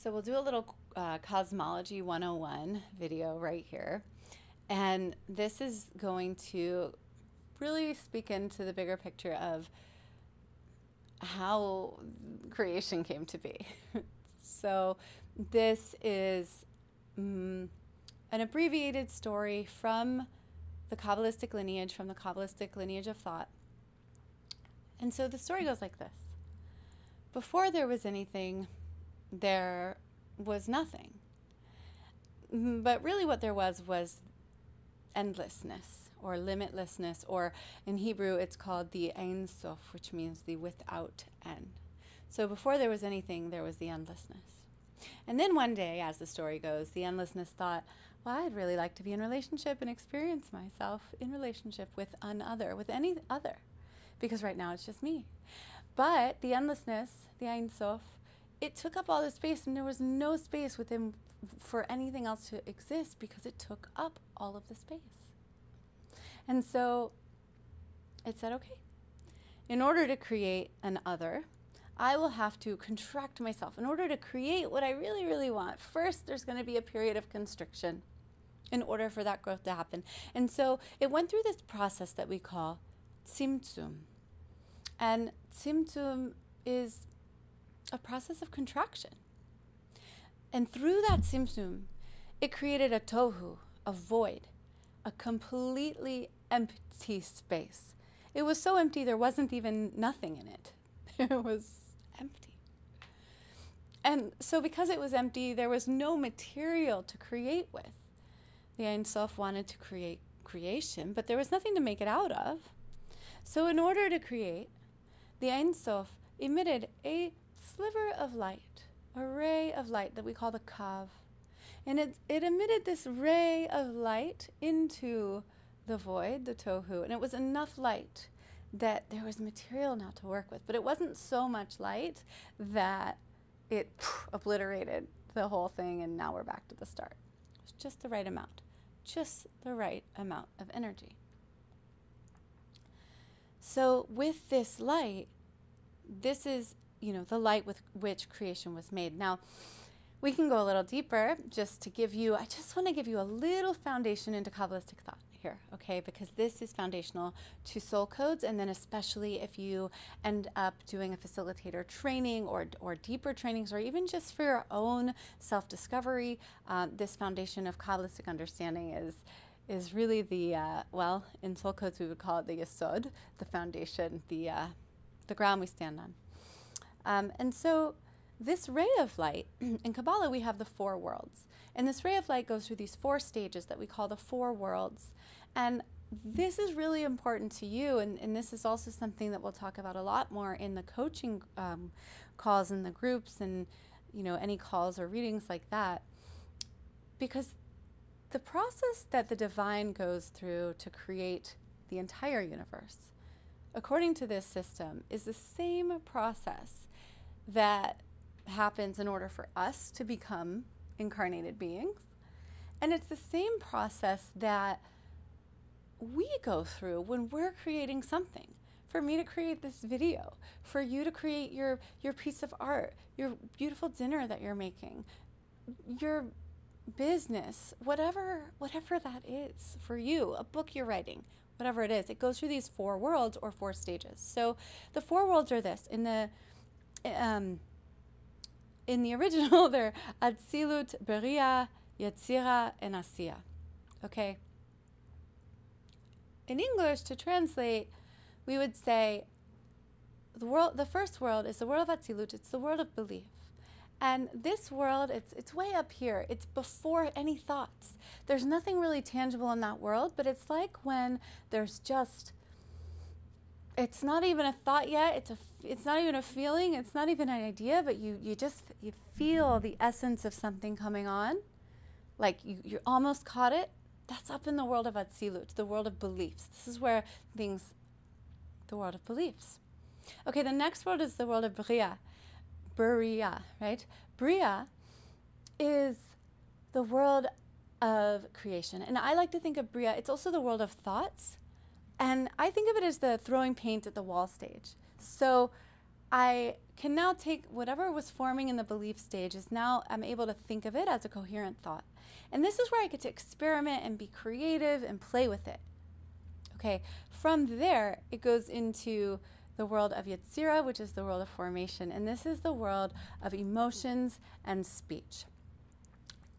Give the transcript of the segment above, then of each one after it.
So we'll do a little Cosmology 101 video right here. And this is going to really speak into the bigger picture of how creation came to be. So this is an abbreviated story from the Kabbalistic lineage of thought. And so the story goes like this. Before there was anything, there was nothing. But really what there was endlessness or limitlessness, or in Hebrew it's called the Ein Sof, which means the without end. So before there was anything, there was the endlessness. And then one day, as the story goes, the endlessness thought, well, I'd really like to be in relationship and experience myself in relationship with another, with any other, because right now it's just me. But the endlessness, the Ein Sof, it took up all the space, and there was no space within for anything else to exist because it took up all of the space. And so it said, okay, in order to create an other, I will have to contract myself. In order to create what I really, really want, first there's going to be a period of constriction in order for that growth to happen. And so it went through this process that we call tzimtzum. And tzimtzum is a process of contraction. And through that tzimtzum, it created a tohu, a void, a completely empty space. It was so empty there wasn't even nothing in it. It was empty. And so because it was empty, there was no material to create with. The Ein Sof wanted to create creation, but there was nothing to make it out of. So in order to create, the Ein Sof emitted a sliver of light, a ray of light that we call the kav. And it emitted this ray of light into the void, the tohu, and it was enough light that there was material now to work with. But it wasn't so much light that it obliterated the whole thing and now we're back to the start. It was just the right amount of energy. So with this light, this is, the light with which creation was made. Now, we can go a little deeper I just want to give you a little foundation into Kabbalistic thought here, okay? Because this is foundational to soul codes, and then especially if you end up doing a facilitator training or deeper trainings, or even just for your own self-discovery, this foundation of Kabbalistic understanding is really the, in soul codes we would call it the yesod, the foundation, the ground we stand on. And so this ray of light, in Kabbalah we have the four worlds. And this ray of light goes through these four stages that we call the four worlds. And this is really important to you, and this is also something that we'll talk about a lot more in the coaching calls and the groups and any calls or readings like that. Because the process that the divine goes through to create the entire universe, according to this system, is the same process that happens in order for us to become incarnated beings. And it's the same process that we go through when we're creating something. For me to create this video, for you to create your piece of art, your beautiful dinner that you're making, your business, whatever that is for you, a book you're writing, whatever it is, it goes through these four worlds or four stages. So the four worlds are this. In the original, they're Atzilut, Beria, Yetzira, and Asiya. Okay? In English, to translate, we would say the first world is the world of Atzilut. It's the world of belief. And this world, it's way up here. It's before any thoughts. There's nothing really tangible in that world, but it's like when there's just, it's not even a thought yet. It's not even a feeling. It's not even an idea, but you feel the essence of something coming on. Like you almost caught it. That's up in the world of Atzilut, the world of beliefs. This is where the world of beliefs. Okay, the next world is the world of Bria, right? Bria is the world of creation. And I like to think of Bria, it's also the world of thoughts. And I think of it as the throwing paint at the wall stage. So I can now take whatever was forming in the belief stage is now I'm able to think of it as a coherent thought. And this is where I get to experiment and be creative and play with it. Okay, from there, it goes into the world of Yetzira, which is the world of formation. And this is the world of emotions and speech.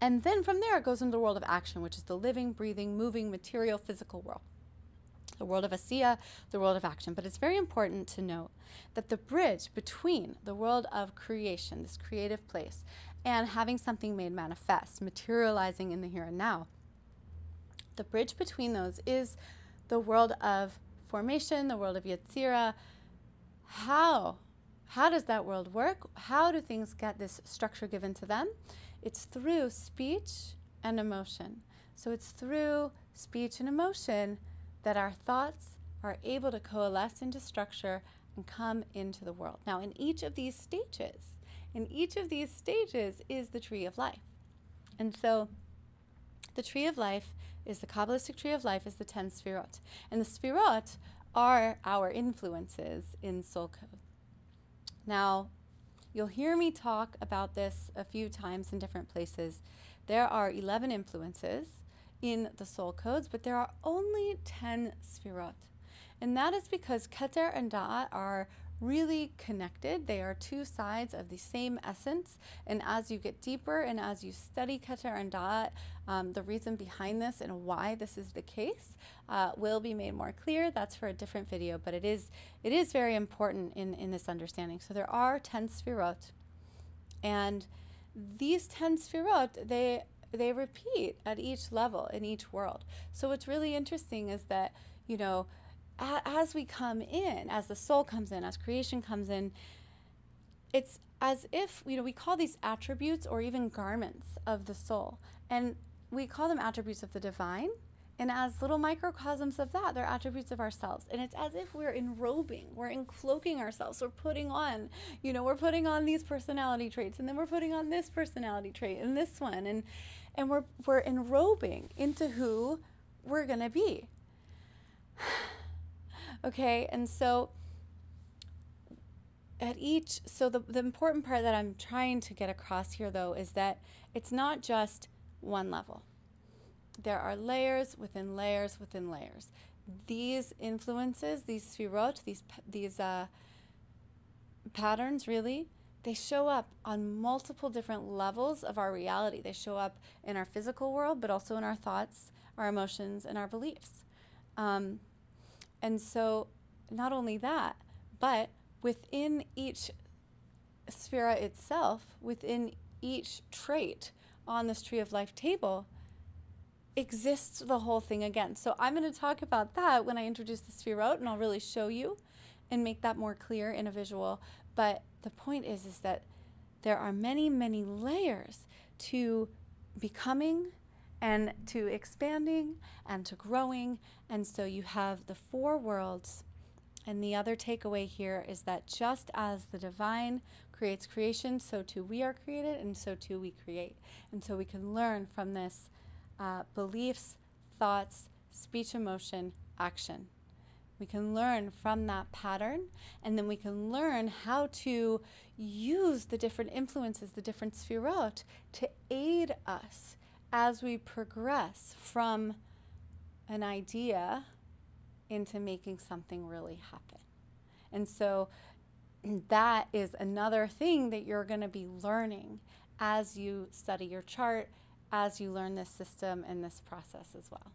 And then from there, it goes into the world of action, which is the living, breathing, moving, material, physical world. The world of Asiya, the world of action. But it's very important to note that the bridge between the world of creation, this creative place, and having something made manifest, materializing in the here and now, the bridge between those is the world of formation, the world of Yetzira. How does that world work? How do things get this structure given to them? It's through speech and emotion. So it's through speech and emotion that our thoughts are able to coalesce into structure and come into the world. Now, in each of these stages is the tree of life. And so the tree of life is the Kabbalistic tree of life is the 10 Sfirot. And the Sfirot are our influences in soul code. Now, you'll hear me talk about this a few times in different places. There are 11 influences in the soul codes, but there are only 10 Sfirot. And that is because Keter and Da'at are really connected. They are two sides of the same essence. And as you get deeper and as you study Keter and Da'at, the reason behind this and why this is the case will be made more clear. That's for a different video, but it is very important in this understanding. So there are 10 Sfirot, and these 10 Sfirot, they repeat at each level in each world. So what's really interesting is that, you know, as we come in, as the soul comes in, as creation comes in, it's as if, you know, we call these attributes or even garments of the soul. And we call them attributes of the divine. And as little microcosms of that, they're attributes of ourselves. And it's as if we're enrobing, we're encloaking ourselves. We're putting on, you know, we're putting on these personality traits, and then we're putting on this personality trait and this one. And we're enrobing into who we're going to be. Okay, and so the important part that I'm trying to get across here, though, is that it's not just one level. There are layers within layers within layers. These influences, these sfirot, these patterns, really, they show up on multiple different levels of our reality. They show up in our physical world, but also in our thoughts, our emotions, and our beliefs. And so not only that, but within each sphera itself, within each trait on this tree of life table, exists the whole thing again. So I'm going to talk about that when I introduce the sphirot, and I'll really show you and make that more clear in a visual. But the point is that there are many, many layers to becoming and to expanding and to growing. And so you have the four worlds. And the other takeaway here is that just as the divine creates creation, so too we are created, and so too we create. And so we can learn from this beliefs, thoughts, speech, emotion, action. We can learn from that pattern, and then we can learn how to use the different influences, the different sfirot, to aid us as we progress from an idea into making something really happen. And so that is another thing that you're going to be learning as you study your chart, as you learn this system and this process as well.